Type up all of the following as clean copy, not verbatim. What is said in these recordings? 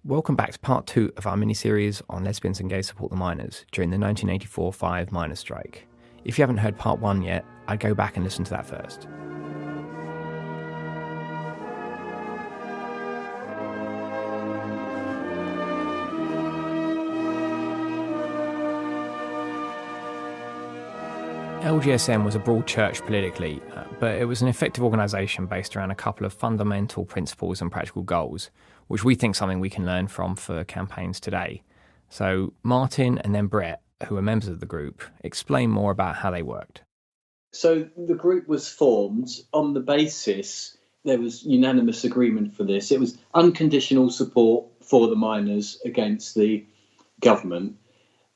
Welcome back to part 2 of our mini-series on lesbians and gays support the miners during the 1984-5 miners' strike. If you haven't heard part 1 yet, I'd go back and listen to that first. LGSM was a broad church politically, but it was an effective organisation based around a couple of fundamental principles and practical goals, which we think something we can learn from for campaigns today. So Martin and then Brett, who are members of the group, explain more about how they worked. So the group was formed on the basis, there was unanimous agreement for this, it was unconditional support for the miners against the government.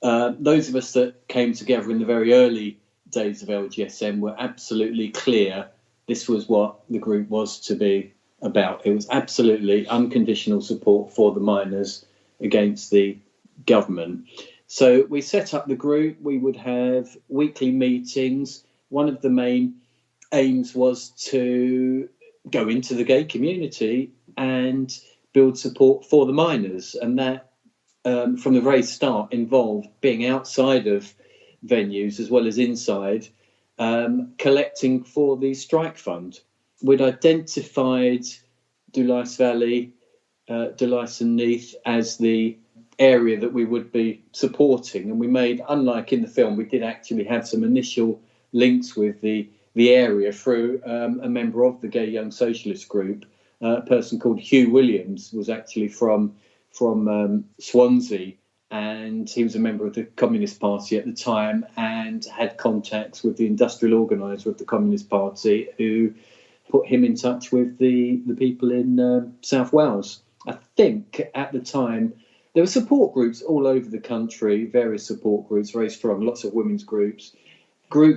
Those of us that came together in the very early days of LGSM were absolutely clear this was what the group was to be about. It was absolutely unconditional support for the miners against the government. So we set up the group. We would have weekly meetings. One of the main aims was to go into the gay community and build support for the miners, and that from the very start involved being outside of venues as well as inside, collecting for the strike fund. We'd identified Dulais Valley, Dulais and Neath as the area that we would be supporting, and we made, unlike in the film, we did actually have some initial links with the area through a member of the Gay Young Socialist group, a person called Hugh Williams, was actually from Swansea, and he was a member of the Communist Party at the time and had contacts with the industrial organiser of the Communist Party, who put him in touch with the people in South Wales. I think at the time there were support groups all over the country, various support groups, very strong, lots of women's groups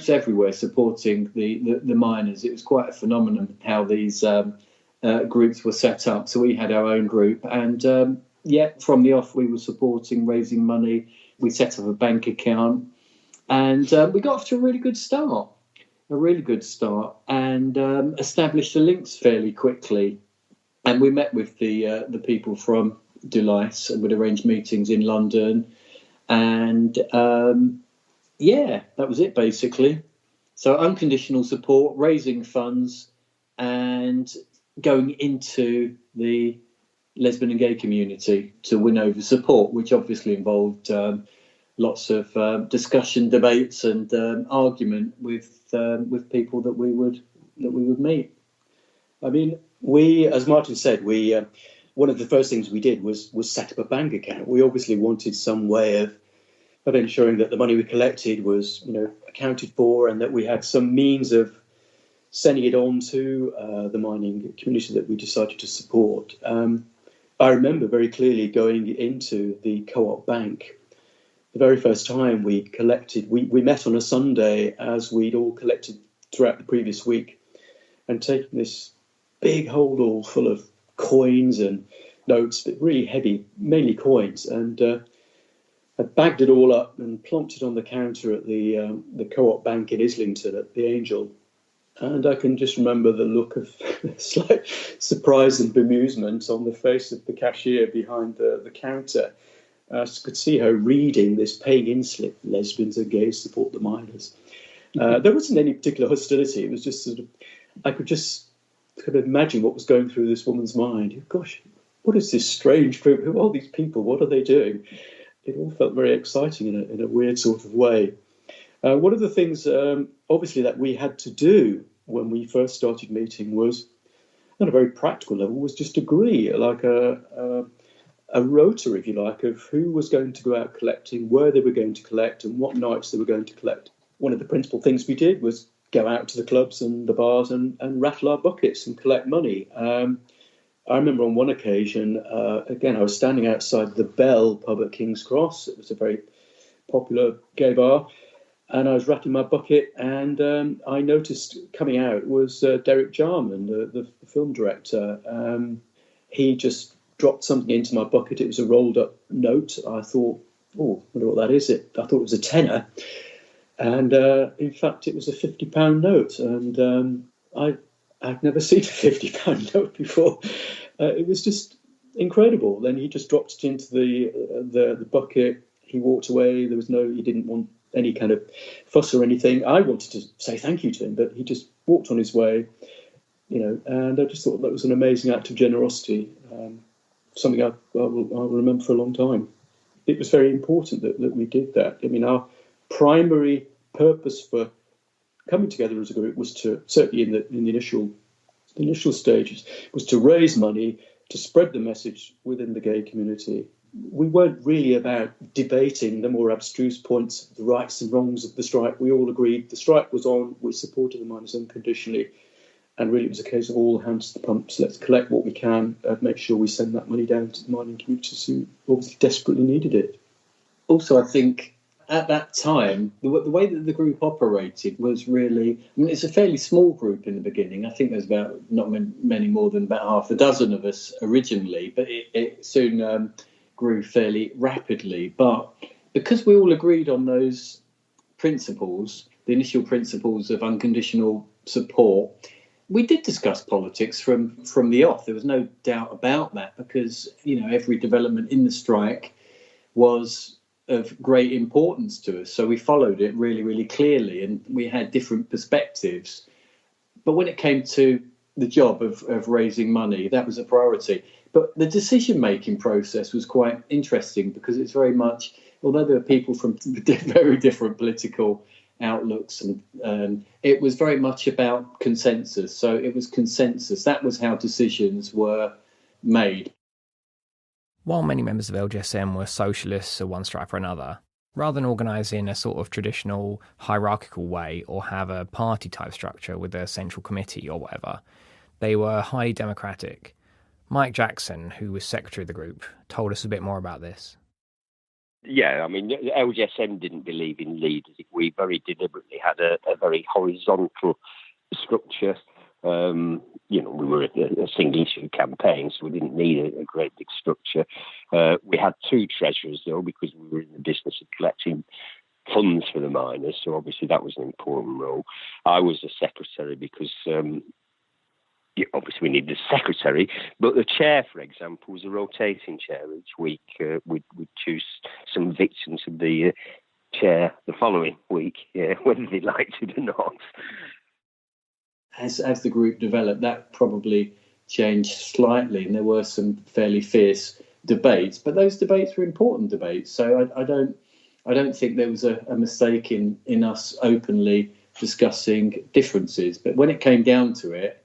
everywhere supporting the miners. It was quite a phenomenon how these groups were set up. So we had our own group, and from the off, we were supporting, raising money. We set up a bank account, and we got off to a really good start, and established the links fairly quickly. And we met with the people from Dulais and would arrange meetings in London, and that was it basically. So unconditional support, raising funds, and going into the lesbian and gay community to win over support, which obviously involved lots of discussion, debates, and argument with people that we would meet. I mean, we, as Martin said, one of the first things we did was set up a bank account. We obviously wanted some way of ensuring that the money we collected was, accounted for, and that we had some means of sending it on to the mining community that we decided to support. I remember very clearly going into the Co-op Bank. The very first time we collected, we met on a Sunday as we'd all collected throughout the previous week, and taken this big holdall full of coins and notes, but really heavy, mainly coins, and I bagged it all up and plonked it on the counter at the Co-op Bank in Islington at the Angel. And I can just remember the look of slight surprise and bemusement on the face of the cashier behind the counter. I could see her reading this paying-in slip, lesbians and gays support the miners. There wasn't any particular hostility. It was just sort of, I could just kind of imagine what was going through this woman's mind. Gosh, what is this strange group? Who are all these people? What are they doing? It all felt very exciting in a weird sort of way. One of the things, obviously, that we had to do when we first started meeting was, on a very practical level, was just agree, like a rota, if you like, of who was going to go out collecting, where they were going to collect, and what nights they were going to collect. One of the principal things we did was go out to the clubs and the bars and rattle our buckets and collect money. I remember on one occasion, again, I was standing outside the Bell pub at King's Cross. It was a very popular gay bar. And I was rattling my bucket, and I noticed coming out was Derek Jarman, the film director. He just dropped something into my bucket. It was a rolled-up note. I thought, oh, I wonder what that is. I thought it was a tenner. And in fact, it was a £50 note. And I'd never seen a £50 note before. It was just incredible. Then he just dropped it into the bucket. He walked away. He didn't want any kind of fuss or anything. I wanted to say thank you to him, but he just walked on his way, and I just thought that was an amazing act of generosity, something I will remember for a long time. It was very important that we did that. I mean, our primary purpose for coming together as a group was to, certainly in the initial stages, was to raise money to spread the message within the gay community. We weren't really about debating the more abstruse points, the rights and wrongs of the strike. We all agreed the strike was on, we supported the miners unconditionally, and really it was a case of all hands to the pumps. Let's collect what we can and make sure we send that money down to the mining communities who obviously desperately needed it. Also, I think at that time, the way that the group operated was really, it's a fairly small group in the beginning. I think there's about not many more than about half a dozen of us originally, but it soon grew fairly rapidly. But because we all agreed on those principles, the initial principles of unconditional support, we did discuss politics from the off. There was no doubt about that, because every development in the strike was of great importance to us. So we followed it really, really clearly, and we had different perspectives. But when it came to the job of raising money, that was a priority. But the decision-making process was quite interesting, because it's very much, although there were people from very different political outlooks, and it was very much about consensus. So it was consensus. That was how decisions were made. While many members of LGSM were socialists of one stripe or another, rather than organise in a sort of traditional hierarchical way or have a party-type structure with a central committee or whatever, they were highly democratic. Mike Jackson, who was secretary of the group, told us a bit more about this. Yeah, I mean, LGSM didn't believe in leaders. We very deliberately had a very horizontal structure. We were a single issue campaign, so we didn't need a great big structure. We had two treasurers, though, because we were in the business of collecting funds for the miners, so obviously that was an important role. I was a secretary because obviously we needed a secretary, but the chair, for example, was a rotating chair. Each week we'd choose some victims of the chair the following week, whether they liked it or not. As the group developed, that probably changed slightly, and there were some fairly fierce debates. But those debates were important debates, so I don't think there was a mistake in us openly discussing differences. But when it came down to it,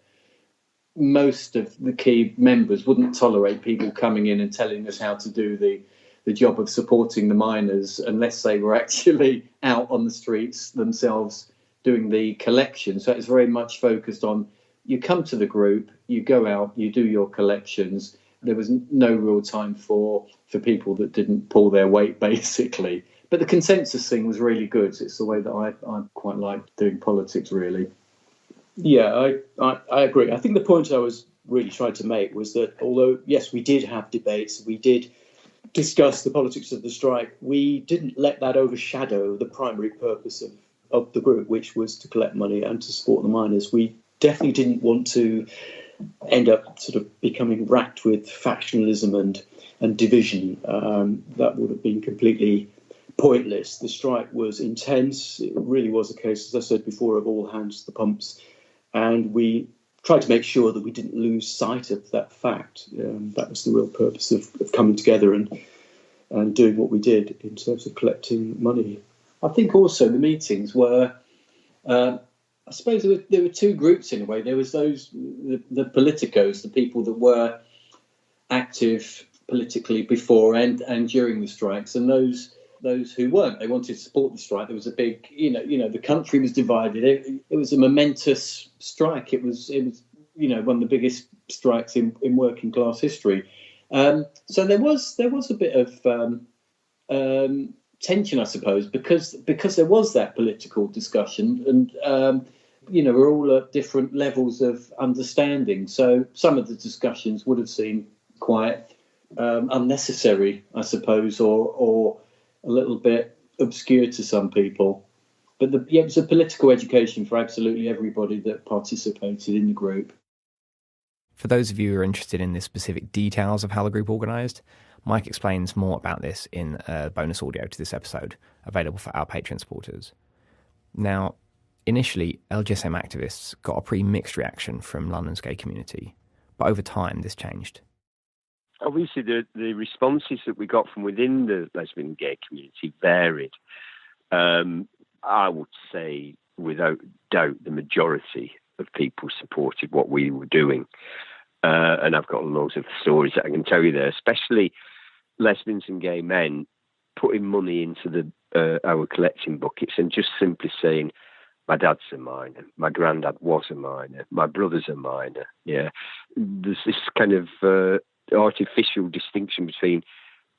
most of the key members wouldn't tolerate people coming in and telling us how to do the job of supporting the miners unless they were actually out on the streets themselves doing the collection. So it's very much focused on, you come to the group, you go out, you do your collections. There was no real time for people that didn't pull their weight, basically. But the consensus thing was really good. It's the way that I quite like doing politics, really. Yeah, I agree. I think the point I was really trying to make was that although, yes, we did have debates, we did discuss the politics of the strike, we didn't let that overshadow the primary purpose of the group, which was to collect money and to support the miners. We definitely didn't want to end up sort of becoming racked with factionalism and division. That would have been completely pointless. The strike was intense. It really was a case, as I said before, of all hands to the pumps. And we tried to make sure that we didn't lose sight of that fact. That was the real purpose of coming together and doing what we did in terms of collecting money. I think also the meetings were, I suppose there were two groups in a way. There was the politicos, the people that were active politically before and during the strikes, and those who weren't. They wanted to support the strike. There was a big, the country was divided. It was a momentous strike. It was one of the biggest strikes in working class history. So there was a bit of tension, I suppose, because there was that political discussion, and we're all at different levels of understanding. So some of the discussions would have seemed quite unnecessary, I suppose, or a little bit obscure to some people. But it was a political education for absolutely everybody that participated in the group. For those of you who are interested in the specific details of how the group organised, Mike explains more about this in a bonus audio to this episode, available for our Patreon supporters. Now, initially, LGSM activists got a pretty mixed reaction from London's gay community, but over time this changed. Obviously, the responses that we got from within the lesbian and gay community varied. I would say, without doubt, the majority of people supported what we were doing. And I've got loads of stories that I can tell you there, especially lesbians and gay men putting money into our collecting buckets and just simply saying, my dad's a minor, my granddad was a minor, my brother's a minor. Yeah, there's this kind of artificial distinction between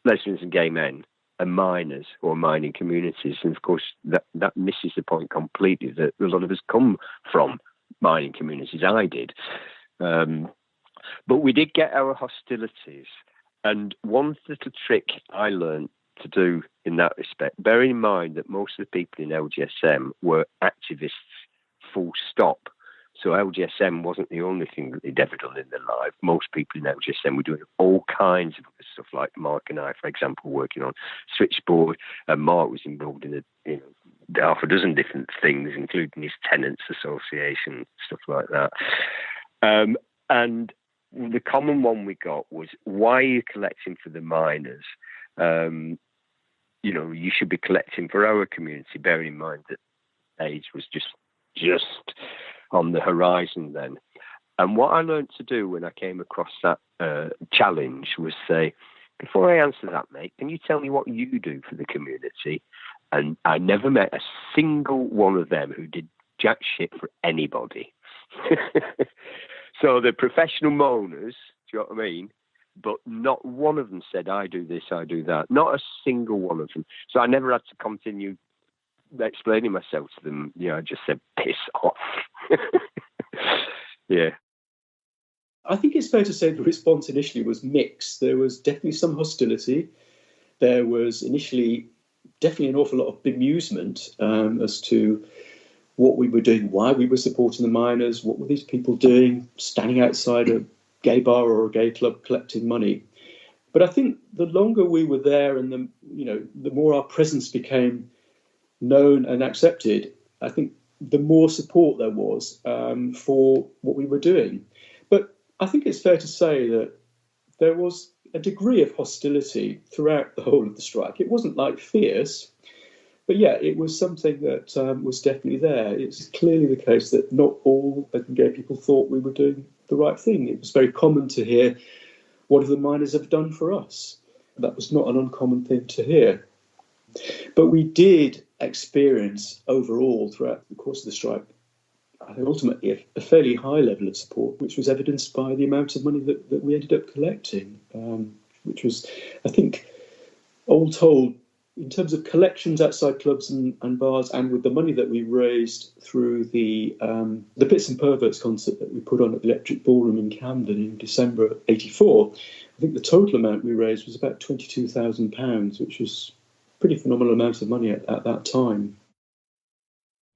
lesbians and gay men and minors or mining communities. And of course, that misses the point completely, that a lot of us come from mining communities. I did. But we did get our hostilities. And one little trick I learned to do in that respect, bearing in mind that most of the people in LGSM were activists, full stop. So LGSM wasn't the only thing that they'd ever done in their life. Most people in LGSM were doing all kinds of stuff, like Mark and I, for example, working on Switchboard, and Mark was involved in half a dozen different things, including his tenants association, stuff like that. And the common one we got was, why are you collecting for the minors? You should be collecting for our community, bearing in mind that AIDS was just on the horizon then. And what I learned to do when I came across that challenge was say, before I answer that, mate, can you tell me what you do for the community? And I never met a single one of them who did jack shit for anybody. So the professional moaners, do you know what I mean? But not one of them said, I do this, I do that. Not a single one of them. So I never had to continue explaining myself to them. I just said, piss off. Yeah. I think it's fair to say the response initially was mixed. There was definitely some hostility. There was initially definitely an awful lot of bemusement as to what we were doing, why we were supporting the minors, what were these people doing, standing outside a gay bar or a gay club collecting money. But I think the longer we were there and the more our presence became known and accepted, I think the more support there was for what we were doing. But I think it's fair to say that there was a degree of hostility throughout the whole of the strike. It wasn't like fierce, but yeah, it was something that was definitely there. It's clearly the case that not all gay people thought we were doing the right thing. It was very common to hear, what have the miners ever done for us? That was not an uncommon thing to hear. But we did experience overall throughout the course of the strike, I think ultimately a fairly high level of support, which was evidenced by the amount of money that we ended up collecting, which was, I think, all told, in terms of collections outside clubs and bars, and with the money that we raised through the Pits and Perverts concert that we put on at the Electric Ballroom in Camden in December '84, I think the total amount we raised was about £22,000, which was a pretty phenomenal amount of money at that time.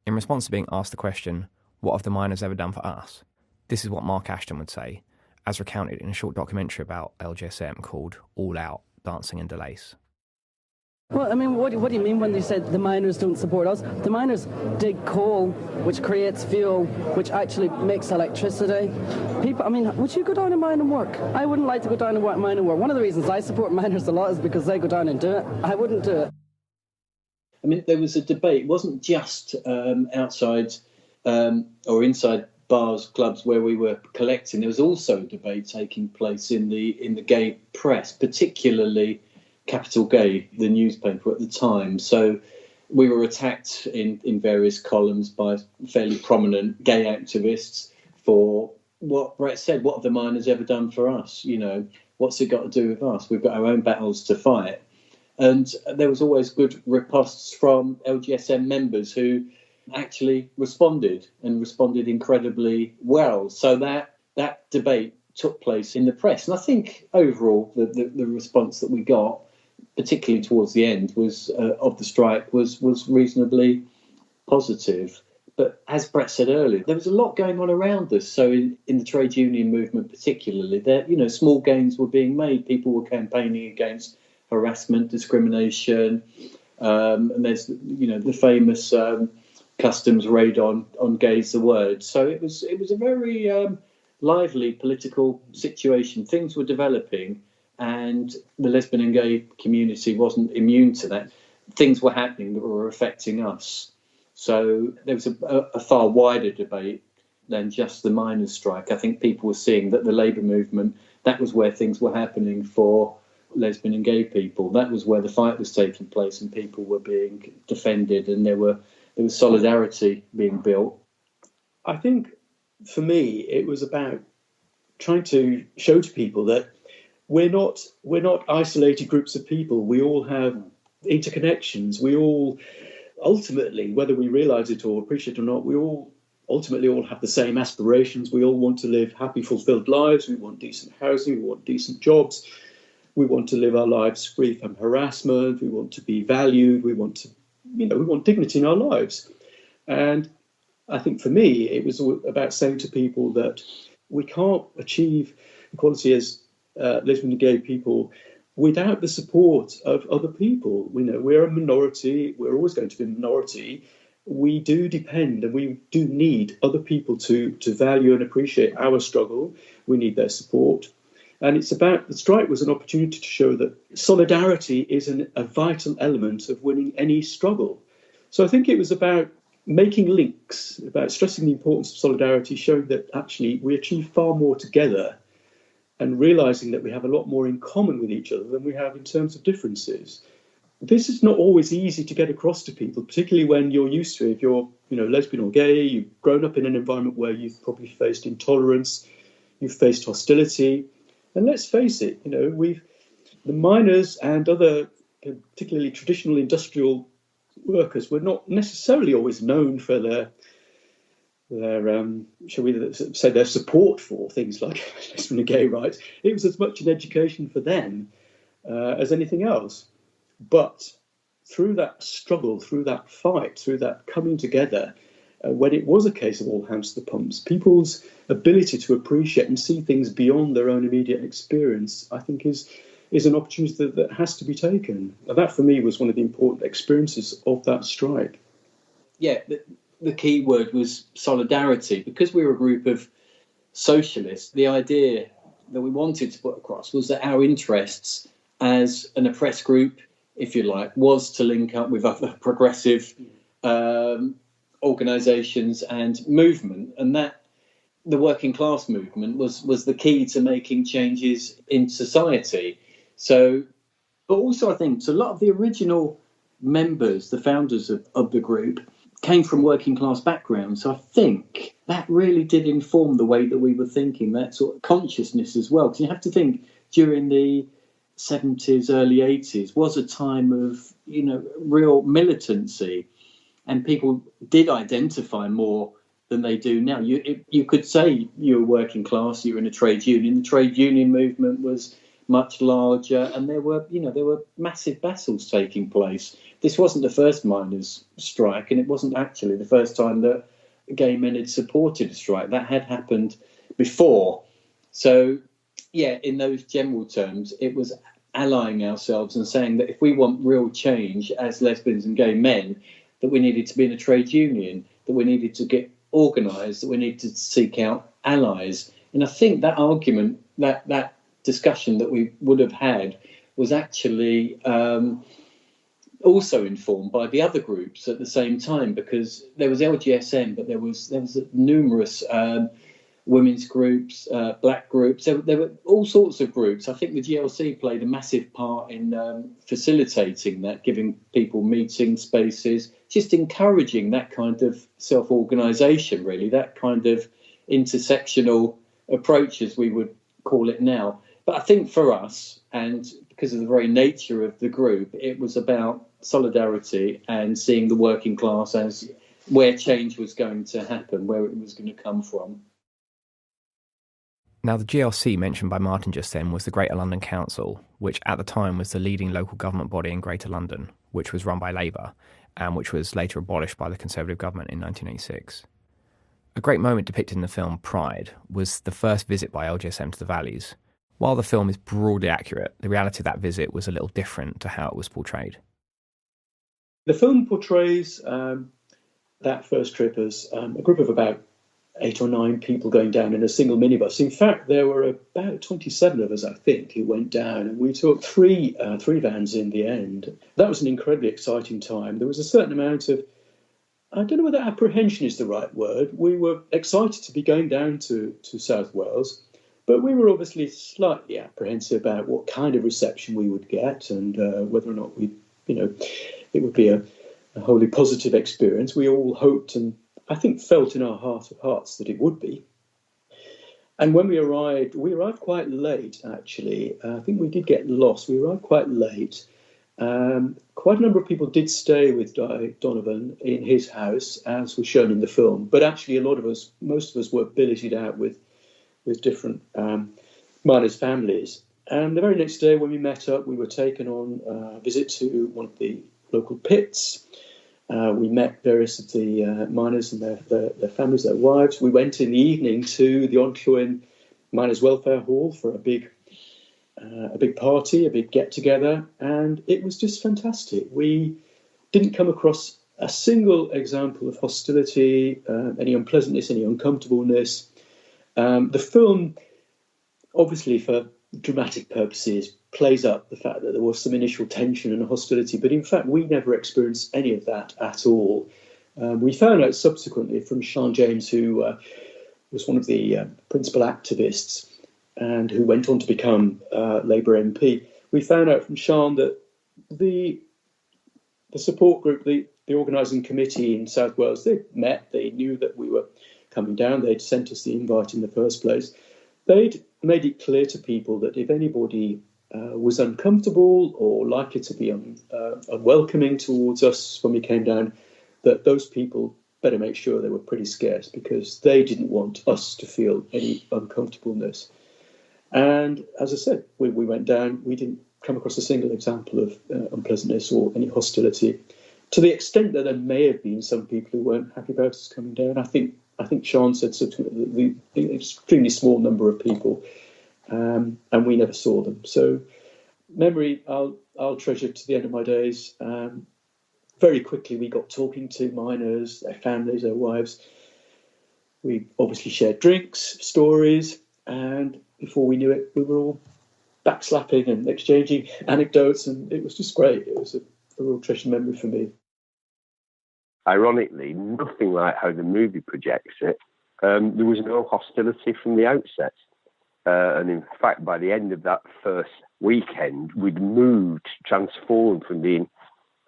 In response to being asked the question, what have the miners ever done for us? This is what Mark Ashton would say, as recounted in a short documentary about LGSM called All Out, Dancing and Delace. Well, I mean, what do you mean when they said the miners don't support us? The miners dig coal, which creates fuel, which actually makes electricity. Would you go down and mine and work? I wouldn't like to go down and mine and work. One of the reasons I support miners a lot is because they go down and do it. I wouldn't do it. I mean, there was a debate. It wasn't just outside or inside bars, clubs where we were collecting. There was also a debate taking place in the gay press, particularly Capital Gay, the newspaper at the time. So we were attacked in various columns by fairly prominent gay activists for what Brett said. What have the miners ever done for us? What's it got to do with us? We've got our own battles to fight. And there was always good ripostes from LGSM members who actually responded incredibly well. So that debate took place in the press. And I think overall the response that we got, particularly towards the end, was of the strike was reasonably positive. But as Brett said earlier, there was a lot going on around us. So in the trade union movement particularly, there, small gains were being made. People were campaigning against harassment, discrimination, and there's, the famous customs raid on gays the word. So it was a very lively political situation. Things were developing, and the lesbian and gay community wasn't immune to that. Things were happening that were affecting us. So there was a far wider debate than just the miners' strike. I think people were seeing that the labour movement, that was where things were happening for lesbian and gay people. That was where the fight was taking place, and people were being defended, and there was solidarity being built. I think for me, it was about trying to show to people that we're not isolated groups of people. We all have interconnections. We all ultimately, whether we realise it or appreciate it or not, we all ultimately all have the same aspirations. We all want to live happy, fulfilled lives. We want decent housing. We want decent jobs. We want to live our lives free from harassment. We want to be valued. We want to, we want dignity in our lives. And I think for me, it was about saying to people that we can't achieve equality as lesbian and gay people without the support of other people. We're a minority. We're always going to be a minority. We do depend and we do need other people to value and appreciate our struggle. We need their support. And the strike was an opportunity to show that solidarity is a vital element of winning any struggle. So I think it was about making links, about stressing the importance of solidarity, showing that actually we achieve far more together, and realising that we have a lot more in common with each other than we have in terms of differences. This is not always easy to get across to people, particularly when you're used to it. If you're lesbian or gay, you've grown up in an environment where you've probably faced intolerance, you've faced hostility. And let's face it, the miners and other particularly traditional industrial workers were not necessarily always known for their shall we say, their support for things like lesbian and gay rights. It was as much an education for them as anything else. But through that struggle, through that fight, through that coming together, when it was a case of all hands to the pumps, people's ability to appreciate and see things beyond their own immediate experience, I think, is an opportunity that has to be taken. And that, for me, was one of the important experiences of that strike. Yeah, the key word was solidarity. Because we were a group of socialists, the idea that we wanted to put across was that our interests as an oppressed group, if you like, was to link up with other progressive organisations and movement, and that the working class movement was the key to making changes in society. So, but also I think a lot of the original members, the founders of the group, came from working class backgrounds. So I think that really did inform the way that we were thinking, that sort of consciousness as well. Because you have to think, during the 70s, early 80s was a time of, real militancy, and people did identify more than they do now. You could say you were working class, you were in a trade union. The trade union movement was much larger, and there were massive battles taking place. This wasn't the first miners' strike, and it wasn't actually the first time that gay men had supported a strike. That had happened before. So, yeah, in those general terms, it was allying ourselves and saying that if we want real change as lesbians and gay men, that we needed to be in a trade union, that we needed to get organised, that we needed to seek out allies. And I think that argument, that discussion that we would have had, was actually also informed by the other groups at the same time, because there was LGSM, but there was numerous women's groups, black groups. There were all sorts of groups. I think the GLC played a massive part in facilitating that, giving people meeting spaces, just encouraging that kind of self-organisation, really, that kind of intersectional approach, as we would call it now. But I think for us, and because of the very nature of the group, it was about solidarity and seeing the working class as where change was going to happen, where it was going to come from. Now, the GLC mentioned by Martin just then was the Greater London Council, which at the time was the leading local government body in Greater London, which was run by Labour, and which was later abolished by the Conservative government in 1986. A great moment depicted in the film Pride was the first visit by LGSM to the Valleys. While the film is broadly accurate, the reality of that visit was a little different to how it was portrayed. The film portrays that first trip as a group of about 8 or 9 people going down in a single minibus. In fact, there were about 27 of us, I think, who went down, and we took three vans in the end. That was an incredibly exciting time. There was a certain amount of, I don't know whether apprehension is the right word. We were excited to be going down to South Wales, but we were obviously slightly apprehensive about what kind of reception we would get and whether or not it would be a wholly positive experience. We all hoped and I think felt in our heart of hearts that it would be. And when we arrived quite late, actually. I think we did get lost. We arrived quite late. Quite a number of people did stay with Donovan in his house, as was shown in the film. But actually, most of us were billeted out with different miners' families. And the very next day when we met up, we were taken on a visit to one of the local pits. We met various of the miners and their families, their wives. We went in the evening to the Onllwyn Miners' Welfare Hall for a big party, a big get-together, and it was just fantastic. We didn't come across a single example of hostility, any unpleasantness, any uncomfortableness. The film, obviously for dramatic purposes, plays up the fact that there was some initial tension and hostility, but in fact we never experienced any of that at all. We found out subsequently from Sian James, who was one of the principal activists and who went on to become Labour MP. We found out from Sian that the support group, the organising committee in South Wales, they met, they knew that we were coming down, they'd sent us the invite in the first place. They'd made it clear to people that if anybody was uncomfortable or likely to be unwelcoming towards us when we came down, that those people better make sure they were pretty scarce, because they didn't want us to feel any uncomfortableness. And as I said, we went down, we didn't come across a single example of unpleasantness or any hostility, to the extent that there may have been some people who weren't happy about us coming down. I think Sian said subsequently the extremely small number of people, and we never saw them. So memory I'll treasure to the end of my days. Very quickly we got talking to miners, their families, their wives. We obviously shared drinks, stories, and before we knew it, we were all backslapping and exchanging anecdotes, and it was just great. It was a real treasured memory for me. Ironically, nothing like how the movie projects it. There was no hostility from the outset. And in fact, by the end of that first weekend, we'd transformed from being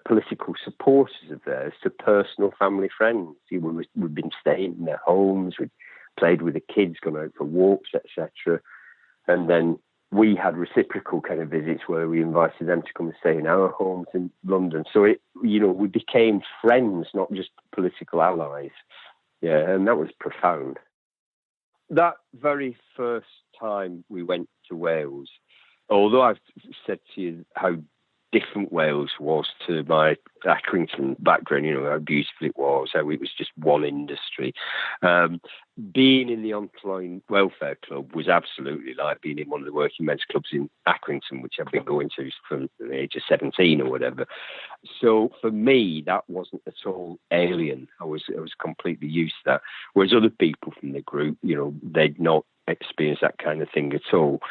political supporters of theirs to personal family friends. We'd been staying in their homes, we'd played with the kids, gone out for walks, etc. And then we had reciprocal kind of visits where we invited them to come and stay in our homes in London. So we became friends, not just political allies. Yeah, and that was profound. That very first time we went to Wales, although I've said to you how different Wales was to my Accrington background, how beautiful it was, how it was just one industry. Being in the Onllwyn Welfare Club was absolutely like being in one of the working men's clubs in Accrington, which I've been going to from the age of 17 or whatever. So for me, that wasn't at all alien. I was completely used to that. Whereas other people from the group, they'd not experienced that kind of thing at all.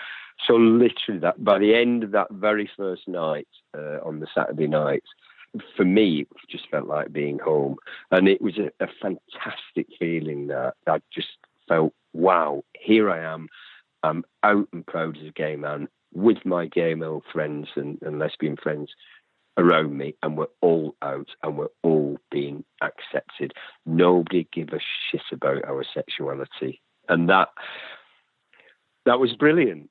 So literally, that by the end of that very first night, on the Saturday night, for me, it just felt like being home. And it was a fantastic feeling that I just felt, wow, here I am. I'm out and proud as a gay man with my gay male friends and lesbian friends around me, and we're all out and we're all being accepted. Nobody give a shit about our sexuality. And that was brilliant.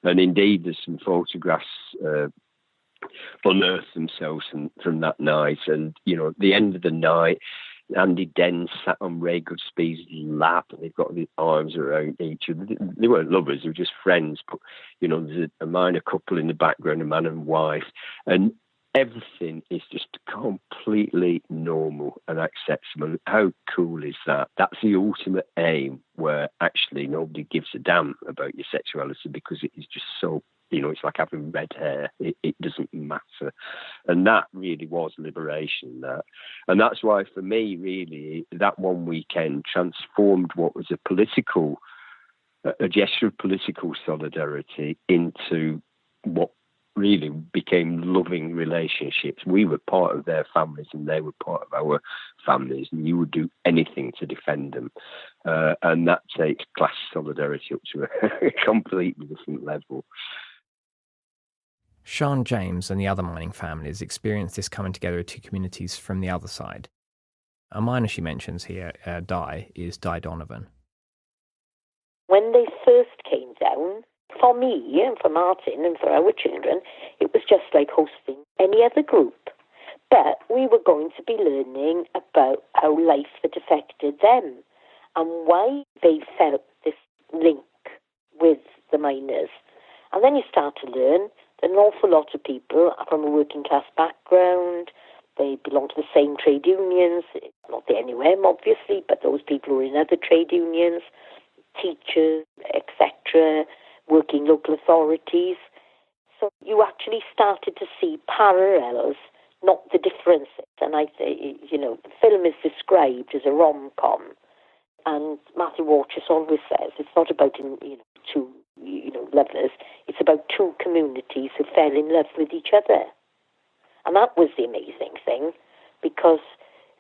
And indeed, there's some photographs unearthed themselves from that night. And, at the end of the night, Andy Den sat on Ray Goodspeed's lap, and they've got their arms around each other. They weren't lovers; they were just friends. But there's a minor couple in the background, a man and wife, and everything is just completely normal and acceptable. How cool is that? That's the ultimate aim, where actually nobody gives a damn about your sexuality, because it is just so, it's like having red hair. It doesn't matter. And that really was liberation, that. And that's why, for me, really, that one weekend transformed what was a gesture of political solidarity into what really became loving relationships. We were part of their families and they were part of our families, and you would do anything to defend them. And that takes class solidarity up to a completely different level. Sian James and the other mining families experienced this coming together of two communities from the other side. A miner she mentions here, Di, is Di Donovan. When they first came down, for me and for Martin and for our children, it was just like hosting any other group. But we were going to be learning about how life had affected them and why they felt this link with the miners. And then you start to learn that an awful lot of people are from a working class background. They belong to the same trade unions, not the NUM obviously, but those people who are in other trade unions, teachers, etc., working local authorities. So you actually started to see parallels, not the differences. And the film is described as a rom-com. And Matthew Walsh always says it's not about two lovers. It's about two communities who fell in love with each other. And that was the amazing thing, because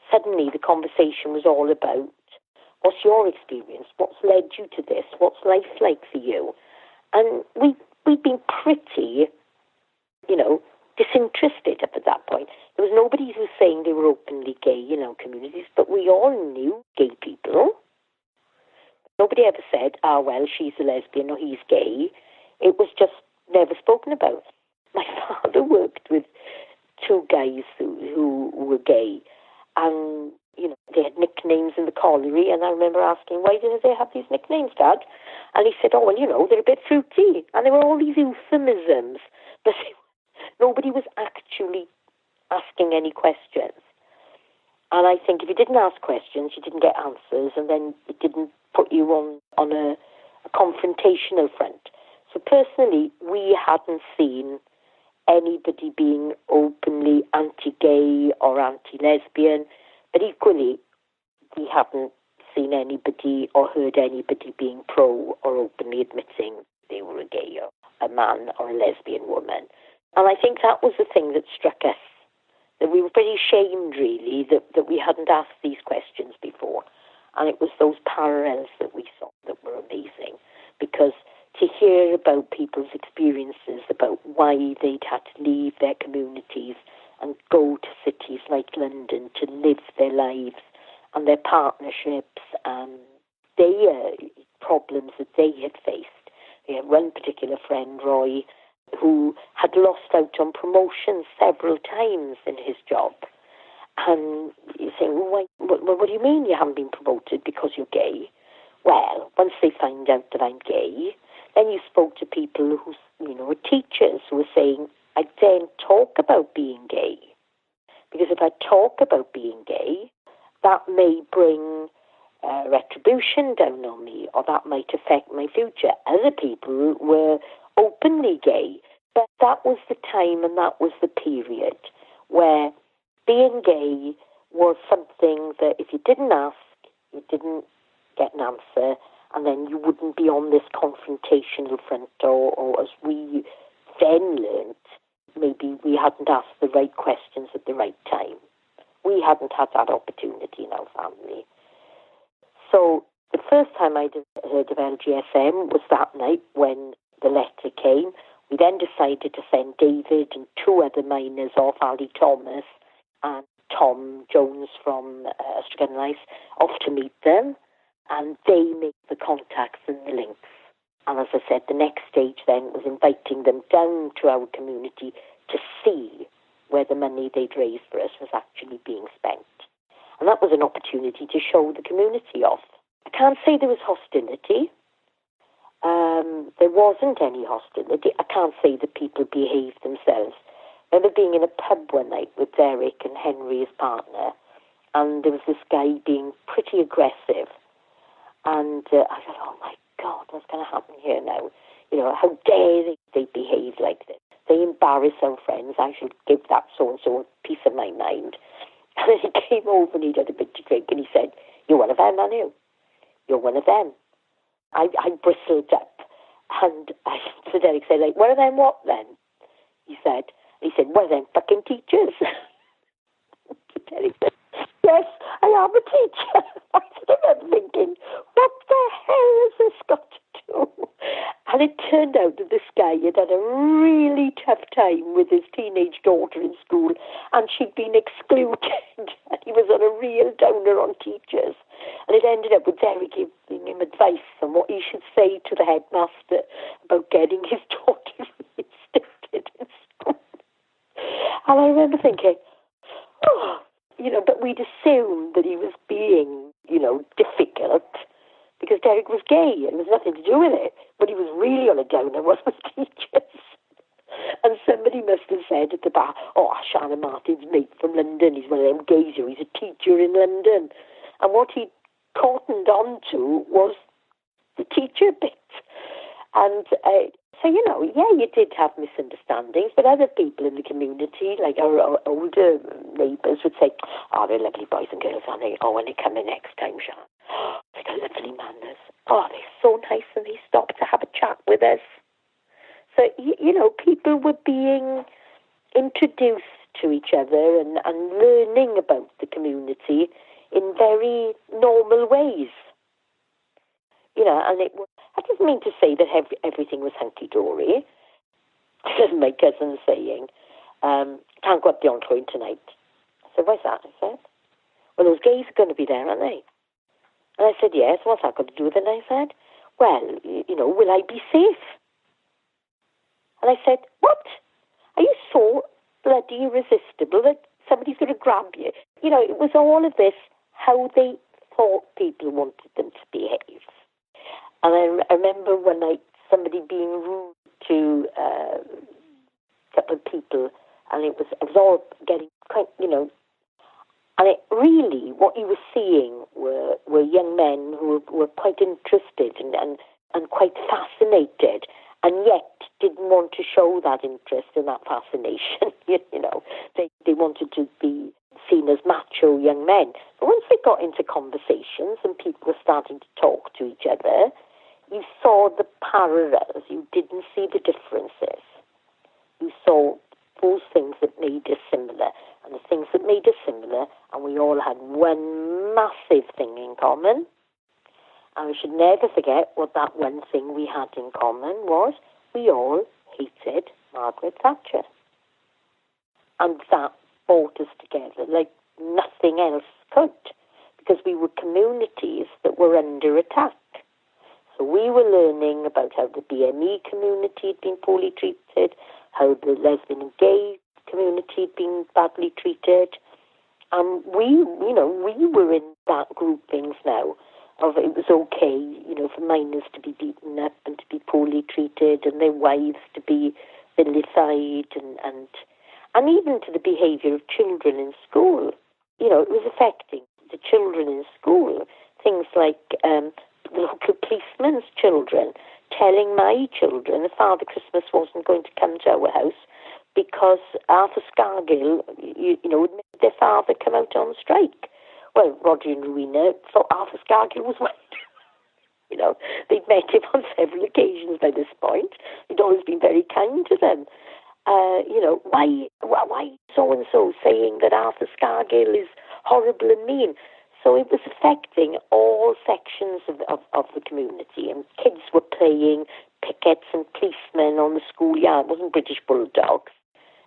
suddenly the conversation was all about, what's your experience? What's led you to this? What's life like for you? And we'd been pretty, disinterested up at that point. There was nobody who was saying they were openly gay in our communities, but we all knew gay people. Nobody ever said, well, she's a lesbian or he's gay. It was just never spoken about. My father worked with two guys who were gay, and they had nicknames in the colliery, and I remember asking, why do they have these nicknames, Dad? And he said, they're a bit fruity. And there were all these euphemisms, but nobody was actually asking any questions. And I think if you didn't ask questions, you didn't get answers, and then it didn't put you on a confrontational front. So personally, we hadn't seen anybody being openly anti-gay or anti-lesbian, but equally, we haven't seen anybody or heard anybody being pro or openly admitting they were a gay or a man or a lesbian woman. And I think that was the thing that struck us, that we were pretty ashamed, really, that we hadn't asked these questions before. And it was those parallels that we saw that were amazing, because to hear about people's experiences, about why they'd had to leave their communities and go to cities like London to live their lives and their partnerships and their problems that they had faced. We had one particular friend, Roy, who had lost out on promotion several times in his job. And you think, well, what do you mean you haven't been promoted because you're gay? Well, once they find out that I'm gay, then you spoke to people who, were teachers who were saying, I daren't talk about being gay. Because if I talk about being gay, that may bring retribution down on me, or that might affect my future. Other people were openly gay. But that was the time and that was the period where being gay was something that if you didn't ask, you didn't get an answer, and then you wouldn't be on this confrontational front, or as we then learnt, maybe we hadn't asked the right questions at the right time. We hadn't had that opportunity in our family. So the first time I'd heard of LGSM was that night when the letter came. We then decided to send David and two other miners off, Ali Thomas and Tom Jones from Ystradgynlais, off to meet them, and they made the contacts and the links. And as I said, the next stage then was inviting them down to our community to see where the money they'd raised for us was actually being spent. And that was an opportunity to show the community off. I can't say there was hostility. There wasn't any hostility. I can't say that people behaved themselves. I remember being in a pub one night with Derek and Henry, his partner, and there was this guy being pretty aggressive. And I thought, oh my God, what's going to happen here now? You know, how dare they behave like this? They embarrass our friends. I should give that so-and-so a piece of my mind. And then he came over and he'd had a bit to drink and he said, you're one of them, aren't you? You're one of them. I bristled up. And so Derek said, like, one of them what then? He said, one of them fucking teachers. Derek said, yes, I am a teacher. I remember thinking, what the hell has this got to do? And it turned out that this guy had had a really tough time with his teenage daughter in school, and she'd been excluded, and he was on a real downer on teachers. And it ended up with Derek giving him advice on what he should say to the headmaster about getting his daughter reinstated in school. And I remember thinking, oh, you know, but we'd assumed that he was being, you know, difficult because Derek was gay and there was nothing to do with it. But he was really on a downer, wasn't the teachers? And somebody must have said at the bar, oh, Shannon Martin's mate from London, he's one of them gays, he's a teacher in London. And what he cottoned on to was the teacher bit. And so, you know, yeah, you did have misunderstandings, but other people in the community, like our older neighbours, would say, oh, they're lovely boys and girls, aren't they? Oh, when they come in next time, Shan, oh, they got lovely manners. Oh, they're so nice and they stop to have a chat with us. So, you know, people were being introduced to each other and learning about the community in very normal ways. You know, and I didn't mean to say that everything was hunky-dory. As my cousin saying, can't go up the Encloyne tonight. I said, why's that? I said, well, those gays are going to be there, aren't they? And I said, yes, what's that got to do with it? And I said, well, you know, will I be safe? And I said, what? Are you so bloody irresistible that somebody's going to grab you? You know, it was all of this, how they thought people wanted them to behave. And I remember one night somebody being rude to a couple of people, and it was all getting quite, you know, and it really, what you were seeing were young men who were quite interested and quite fascinated, and yet didn't want to show that interest and that fascination. You know, they wanted to be seen as macho young men. But once they got into conversations and people were starting to talk to each other, you saw the parallels. You didn't see the differences. You saw those things that made us similar and the things that made us similar, and we all had one massive thing in common. And we should never forget what that one thing we had in common was. We all hated Margaret Thatcher. And that brought us together like nothing else could, because we were communities that were under attack. So we were learning about how the BME community had been poorly treated, how the lesbian and gay community had been badly treated. And we were in that groupings now of it was okay, you know, for minors to be beaten up and to be poorly treated and their wives to be vilified and even to the behaviour of children in school. You know, it was affecting the children in school. Things like the local policeman's children telling my children that Father Christmas wasn't going to come to our house because Arthur Scargill, you know, would make their father come out on strike. Well, Roger and Rowena thought Arthur Scargill was white. You know, they'd met him on several occasions by this point. He'd always been very kind to them. You know, why so-and-so saying that Arthur Scargill is horrible and mean? So it was affecting all sections of the community, and kids were playing pickets and policemen on the schoolyard. It wasn't British Bulldogs,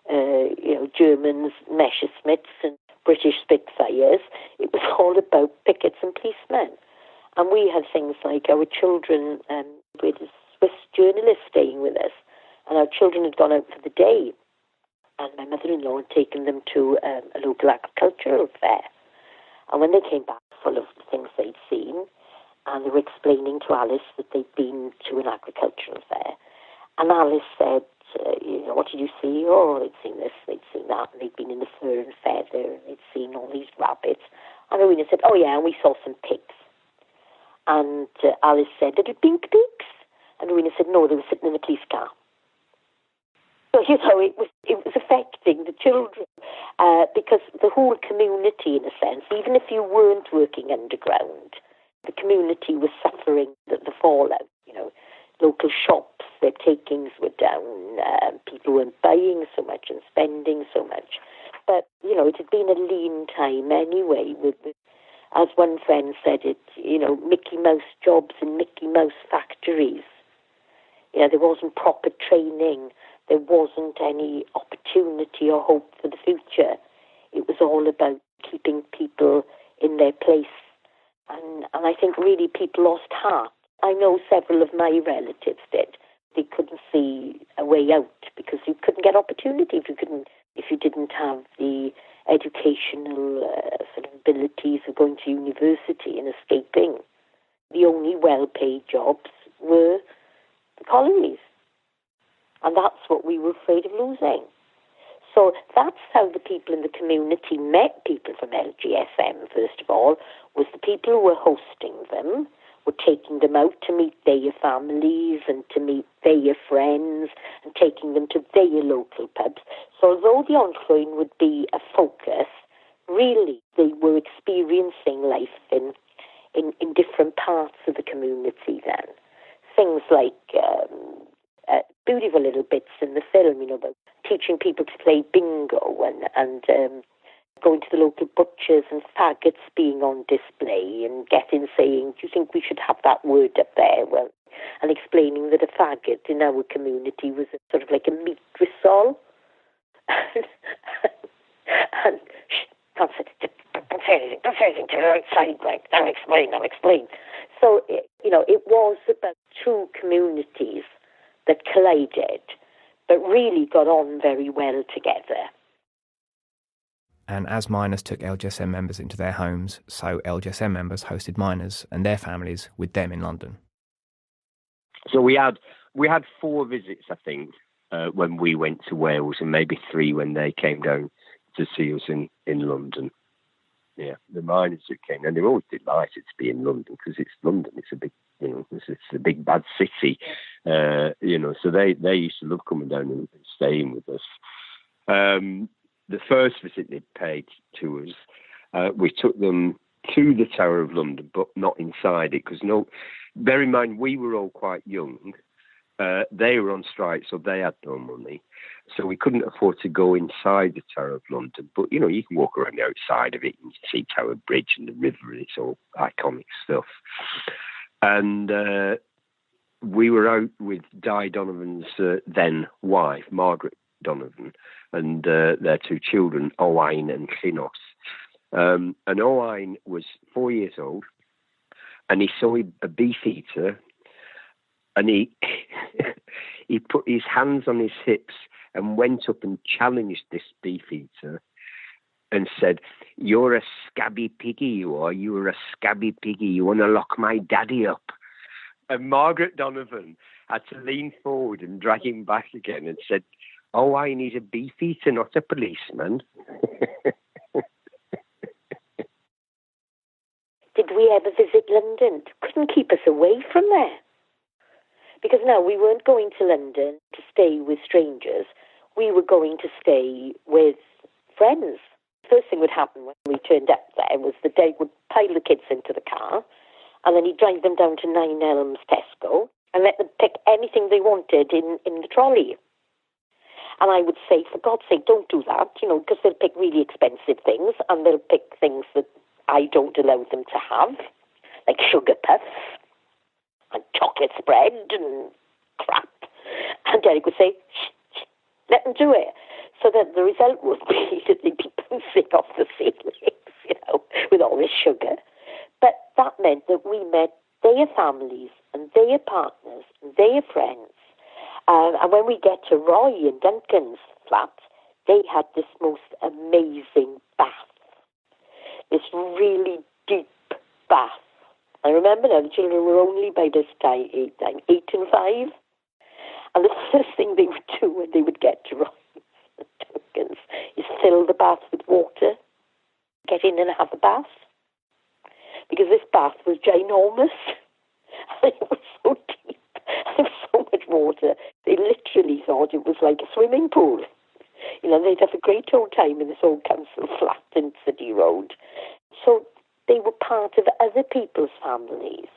you know, Germans, Messerschmitts and British Spitfires. It was all about pickets and policemen. And we had things like our children, we had a Swiss journalist staying with us, and our children had gone out for the day, and my mother-in-law had taken them to a local agricultural fair. And when they came back full of the things they'd seen, and they were explaining to Alice that they'd been to an agricultural fair, and Alice said, what did you see? Oh, they'd seen this, they'd seen that, and they'd been in the fur and feather, and they'd seen all these rabbits. And Rowena said, oh yeah, and we saw some pigs. And Alice said, little pink pigs? And Rowena said, no, they were sitting in a police car. So, it was affecting the children, because the whole community, in a sense, even if you weren't working underground, the community was suffering the fallout. Local shops, their takings were down. People weren't buying so much and spending so much. But, it had been a lean time anyway, with as one friend said it, Mickey Mouse jobs in Mickey Mouse factories. There wasn't proper training. There wasn't any opportunity or hope for the future. It was all about keeping people in their place. And I think really people lost heart. I know several of my relatives did. They couldn't see a way out because you couldn't get opportunity if you didn't have the educational sort of abilities of going to university and escaping. The only well-paid jobs were the colonies. And that's what we were afraid of losing. So that's how the people in the community met people from LGSM, first of all, was the people who were hosting them, were taking them out to meet their families and to meet their friends and taking them to their local pubs. So although the Onllwyn would be a focus, really they were experiencing life in different parts of the community then. Things like beautiful little bits in the film, about teaching people to play bingo and going to the local butchers and faggots being on display and saying, do you think we should have that word up there? Well, and explaining that a faggot in our community was sort of like a meat risol. And don't say anything to her outside, like, I'll explain. So, it was about two communities that collided, but really got on very well together. And as miners took LGSM members into their homes, so LGSM members hosted miners and their families with them in London. So we had 4 visits, I think, when we went to Wales, and maybe 3 when they came down to see us in London. Yeah, the miners who came, and they're always delighted to be in London because it's London. It's a big, it's a big bad city, So they used to love coming down and staying with us. The first visit they paid to us, we took them to the Tower of London, but not inside it, because bear in mind, we were all quite young. They were on strike, so they had no money. So we couldn't afford to go inside the Tower of London. But, you can walk around the outside of it and you see Tower Bridge and the river, and it's all iconic stuff. And we were out with Di Donovan's then wife, Margaret Donovan, and their 2 children, Owain and Llynos. And Owain was 4 years old, and he saw a beefeater, and he he put his hands on his hips and went up and challenged this beefeater and said, "You're a scabby piggy, you are. You're a scabby piggy. You want to lock my daddy up?" And Margaret Donovan had to lean forward and drag him back again and said, "Oh, I need a beefeater, not a policeman." Did we ever visit London? Couldn't keep us away from there. Because now we weren't going to London to stay with strangers. We were going to stay with friends. First thing would happen when we turned up there was the Dad would pile the kids into the car, and then he'd drive them down to Nine Elms Tesco and let them pick anything they wanted in the trolley. And I would say, for God's sake, don't do that, because they'll pick really expensive things, and they'll pick things that I don't allow them to have, like sugar puffs and chocolate spread and crap. And Derek would say, shh, let them do it. So that the result would be that they'd be bouncing off the ceilings, with all this sugar. But that meant that we met their families and their partners and their friends. And when we get to Roy and Duncan's flat, they had this most amazing bath. this really deep bath. I remember now, the children were only by this time 8 and 5. And the first thing they would do when they would get to tokens is fill the bath with water, get in and have a bath. Because this bath was ginormous. And it was so deep. And there was so much water. They literally thought it was like a swimming pool. You know, they'd have a great old time in this old council flat in City Road. So they were part of other people's families.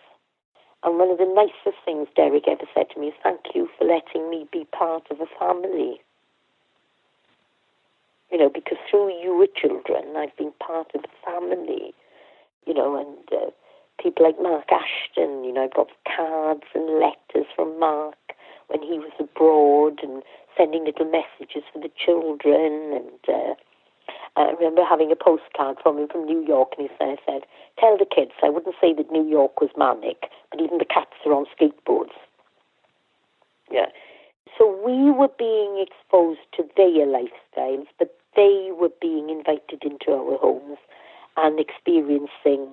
And one of the nicest things Derek ever said to me is, thank you for letting me be part of a family. You know, because through your children, I've been part of a family. You know, and people like Mark Ashton, you know, I've got cards and letters from Mark when he was abroad and sending little messages for the children. And I remember having a postcard from him from New York, and he said, tell the kids, I wouldn't say that New York was manic, but even the cats are on skateboards. Yeah. So we were being exposed to their lifestyles, but they were being invited into our homes and experiencing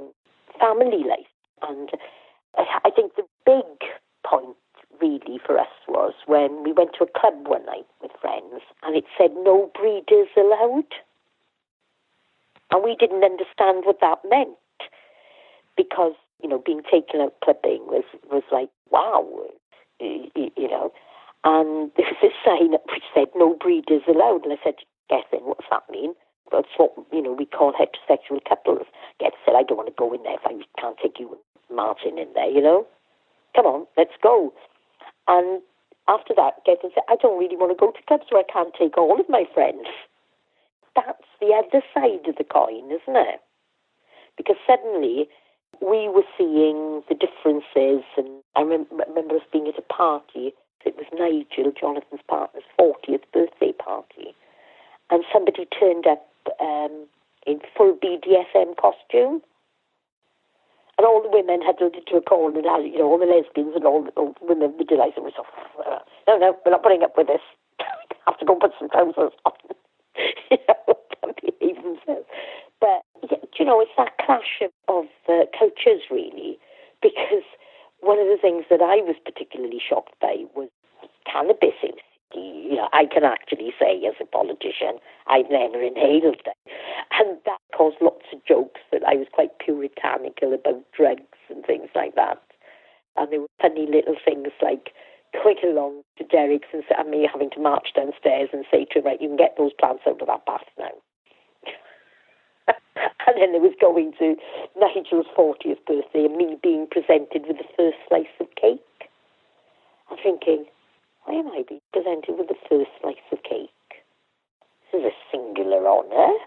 family life. And I think the big point really for us was when we went to a club one night with friends and it said no breeders allowed. And we didn't understand what that meant because, you know, being taken out clubbing was like, wow, you know. And there was this sign up which said no breeders allowed. And I said, Gethin, what's that mean? That's what, you know, we call heterosexual couples. Gethin said, I don't want to go in there if I can't take you and Martin in there, you know. Come on, let's go. And after that, Gethin said, I don't really want to go to clubs where I can't take all of my friends. That's the other side of the coin, isn't it? Because suddenly we were seeing the differences, and I remember us being at a party. It was Nigel, Jonathan's partner's 40th birthday party, and somebody turned up in full BDSM costume, and all the women huddled into a corner, and you know, all the lesbians and all the women of the delight were so, no, we're not putting up with this. We have to go put some trousers on. You know, can't behave themselves. But, you know, it's that clash of cultures, really, because one of the things that I was particularly shocked by was cannabis. You know, I can actually say, as a politician, I've never inhaled it. And that caused lots of jokes that I was quite puritanical about drugs and things like that. And there were funny little things like going along to Derek's and me having to march downstairs and say to him, right, you can get those plants out of that bath now. And then there was going to Nigel's 40th birthday and me being presented with the first slice of cake. I'm thinking, why am I being presented with the first slice of cake? This is a singular honour.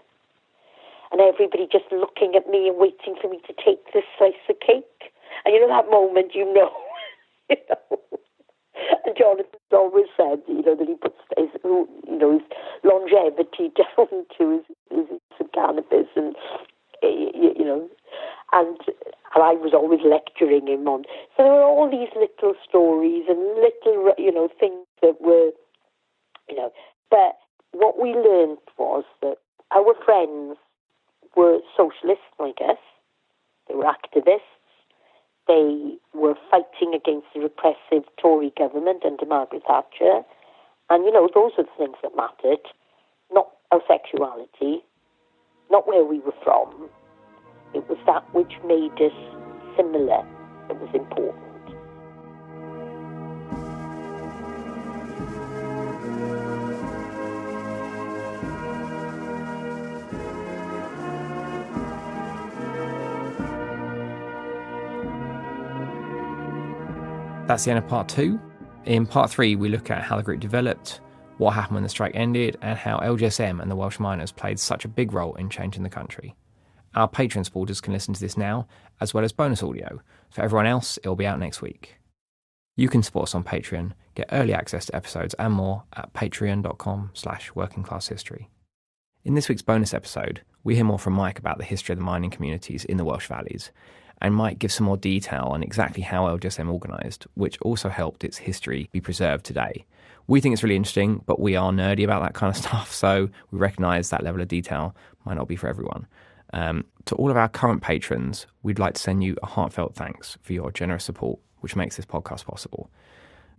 And everybody just looking at me and waiting for me to take this slice of cake. And you know that moment, you know. And Jonathan's always said, you know, that he puts his longevity down to his use of cannabis, and you know, and I was always lecturing him on. So there were all these little stories and little, you know, things that were, you know. But what we learned was that our friends were socialists like us. They were activists. They were fighting against the repressive Tory government under Margaret Thatcher. And, you know, those are the things that mattered, not our sexuality, not where we were from. It was that which made us similar that was important. That's the end of part 2. In part 3, we look at how the group developed, what happened when the strike ended, and how LGSM and the Welsh miners played such a big role in changing the country. Our Patreon supporters can listen to this now, as well as bonus audio. For everyone else, it'll be out next week. You can support us on Patreon, get early access to episodes and more at patreon.com/workingclasshistory. In this week's bonus episode, we hear more from Mike about the history of the mining communities in the Welsh valleys, and Mike gives some more detail on exactly how LGSM organised, which also helped its history be preserved today. We think it's really interesting, but we are nerdy about that kind of stuff, so we recognise that level of detail might not be for everyone. To all of our current patrons, we'd like to send you a heartfelt thanks for your generous support, which makes this podcast possible.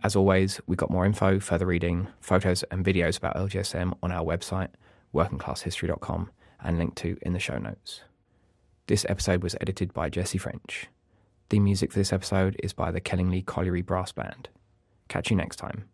As always, we've got more info, further reading, photos and videos about LGSM on our website, workingclasshistory.com, and linked to in the show notes. This episode was edited by Jesse French. The music for this episode is by the Kellingley Colliery Brass Band. Catch you next time.